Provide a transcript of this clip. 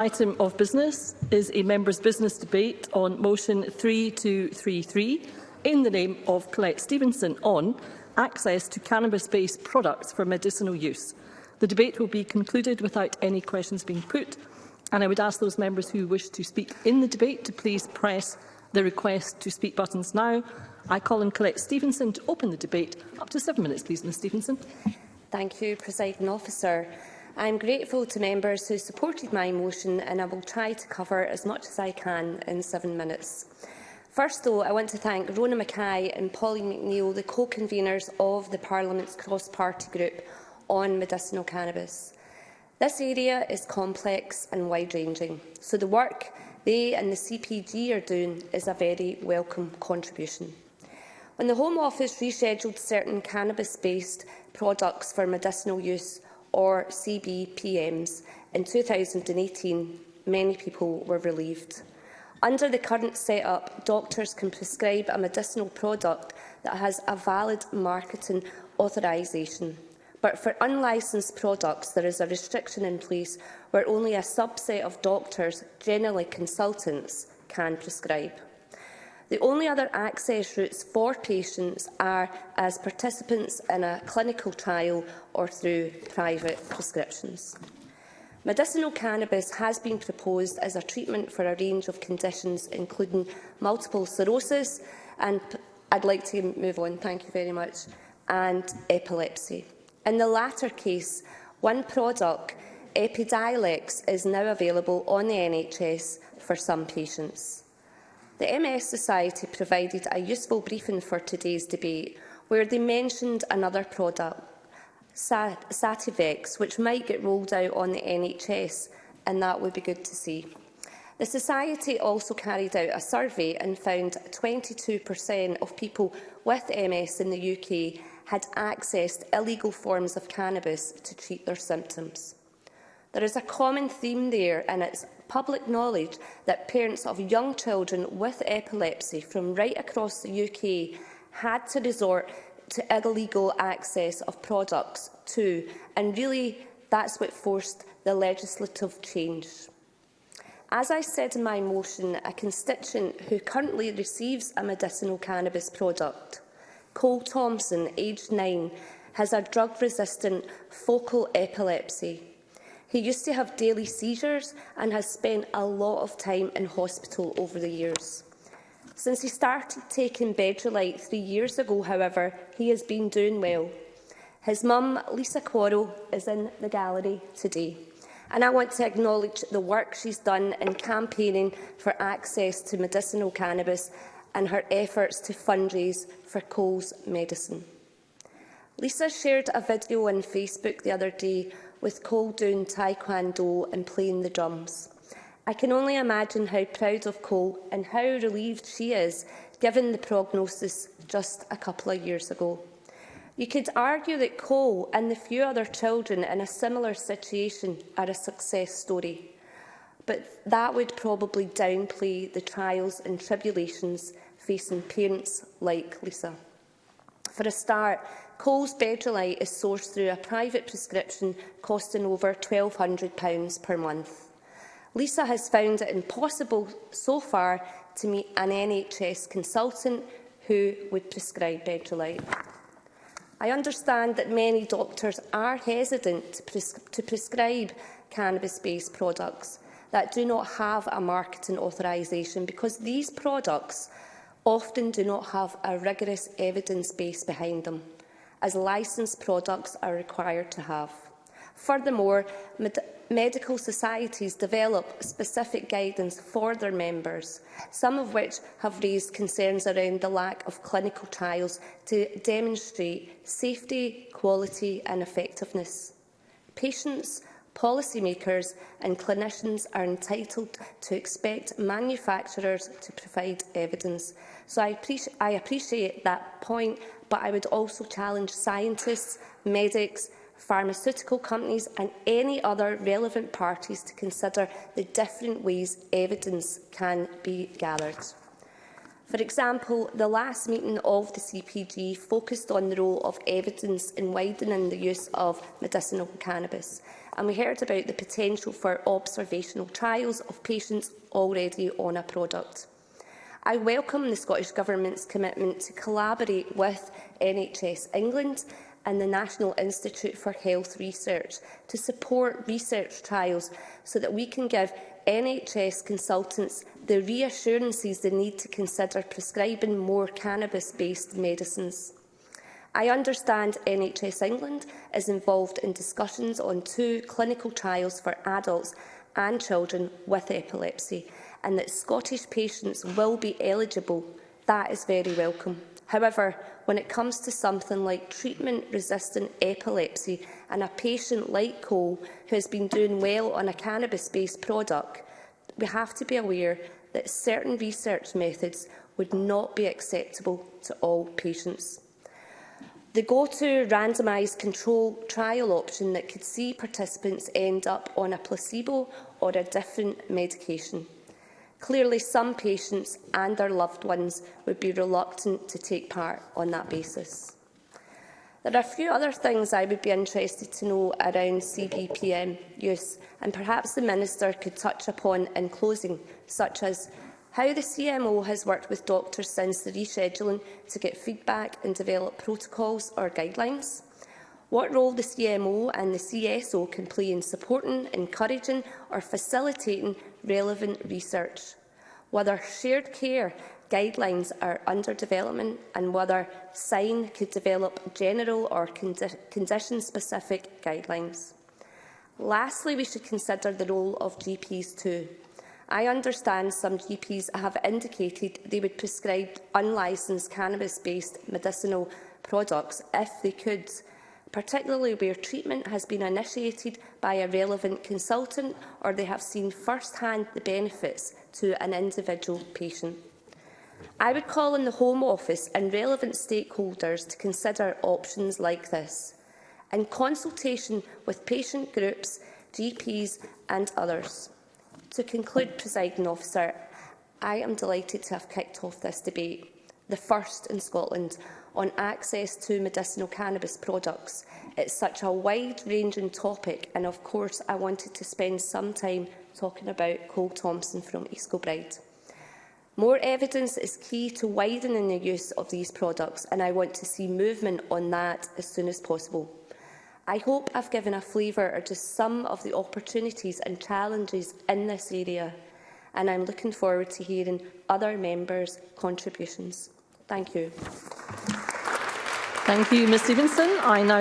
Item of business is a members' business debate on motion 3233 in the name of Collette Stevenson on access to cannabis-based products for medicinal use. The debate will be concluded without any questions being put, and I would ask those members who wish to speak in the debate to please press the request to speak buttons now. I call on Collette Stevenson to open the debate. Up to 7 minutes, please, Ms Stevenson. Thank you, Presiding Officer. I am grateful to members who supported my motion, and I will try to cover as much as I can in 7 minutes. First, though, I want to thank Rona Mackay and Pauline McNeill, the co-conveners of the Parliament's cross-party group on medicinal cannabis. This area is complex and wide-ranging, so the work they and the CPG are doing is a very welcome contribution. When the Home Office rescheduled certain cannabis-based products for medicinal use, or CBPMs, in 2018, many people were relieved. Under the current setup, doctors can prescribe a medicinal product that has a valid marketing authorisation. But for unlicensed products, there is a restriction in place where only a subset of doctors, generally consultants, can prescribe. The only other access routes for patients are as participants in a clinical trial or through private prescriptions. Medicinal cannabis has been proposed as a treatment for a range of conditions, including multiple sclerosis, and I'd like to move on, thank you very much, and epilepsy. In the latter case, one product, Epidiolex, is now available on the NHS for some patients. The MS Society provided a useful briefing for today's debate, where they mentioned another product, Sativex, which might get rolled out on the NHS, and that would be good to see. The Society also carried out a survey and found 22% of people with MS in the UK had accessed illegal forms of cannabis to treat their symptoms. There is a common theme there, and it's public knowledge that parents of young children with epilepsy from right across the UK had to resort to illegal access of products too, and really that's what forced the legislative change. As I said in my motion, a constituent who currently receives a medicinal cannabis product, Cole Thompson, aged 9, has a drug-resistant focal epilepsy. He used to have daily seizures and has spent a lot of time in hospital over the years. Since he started taking Bedrolite 3 years ago, however, he has been doing well. His mum, Lisa Quarrell, is in the gallery today, and I want to acknowledge the work she's done in campaigning for access to medicinal cannabis and her efforts to fundraise for Cole's medicine. Lisa shared a video on Facebook the other day with Cole doing taekwondo and playing the drums. I can only imagine how proud of Cole and how relieved she is, given the prognosis just a couple of years ago. You could argue that Cole and the few other children in a similar situation are a success story, but that would probably downplay the trials and tribulations facing parents like Lisa. For a start, Cole's Bedrolite is sourced through a private prescription costing over £1,200 per month. Lisa has found it impossible so far to meet an NHS consultant who would prescribe Bedrolite. I understand that many doctors are hesitant to prescribe cannabis-based products that do not have a marketing authorisation because these products often do not have a rigorous evidence base behind them, as licensed products are required to have. Furthermore, medical societies develop specific guidance for their members, some of which have raised concerns around the lack of clinical trials to demonstrate safety, quality and effectiveness. Patients, policymakers and clinicians are entitled to expect manufacturers to provide evidence. So I appreciate that point, but I would also challenge scientists, medics, pharmaceutical companies and any other relevant parties to consider the different ways evidence can be gathered. For example, the last meeting of the CPG focused on the role of evidence in widening the use of medicinal cannabis, and we heard about the potential for observational trials of patients already on a product. I welcome the Scottish Government's commitment to collaborate with NHS England and the National Institute for Health Research to support research trials so that we can give NHS consultants the reassurances they need to consider prescribing more cannabis-based medicines. I understand NHS England is involved in discussions on 2 clinical trials for adults and children with epilepsy, and that Scottish patients will be eligible. That is very welcome. However, when it comes to something like treatment-resistant epilepsy and a patient like Cole who has been doing well on a cannabis-based product, we have to be aware that certain research methods would not be acceptable to all patients. The go-to randomised control trial option that could see participants end up on a placebo or a different medication. Clearly, some patients and their loved ones would be reluctant to take part on that basis. There are a few other things I would be interested to know around CBPM use, and perhaps the Minister could touch upon in closing, such as how the CMO has worked with doctors since the rescheduling to get feedback and develop protocols or guidelines, what role the CMO and the CSO can play in supporting, encouraging or facilitating relevant research, whether shared care guidelines are under development and whether SIGN could develop general or condition-specific guidelines. Lastly, we should consider the role of GPs too. I understand some GPs have indicated they would prescribe unlicensed cannabis-based medicinal products if they could, particularly where treatment has been initiated by a relevant consultant or they have seen first-hand the benefits to an individual patient. I would call on the Home Office and relevant stakeholders to consider options like this, in consultation with patient groups, GPs and others. To conclude, Presiding Officer, I am delighted to have kicked off this debate, the first in Scotland, on access to medicinal cannabis products. It's such a wide-ranging topic, and of course I wanted to spend some time talking about Cole Thompson from East Kilbride. More evidence is key to widening the use of these products, and I want to see movement on that as soon as possible. I hope I've given a flavour of just some of the opportunities and challenges in this area, and I'm looking forward to hearing other members' contributions. Thank you. Thank you, Ms Stevenson. I now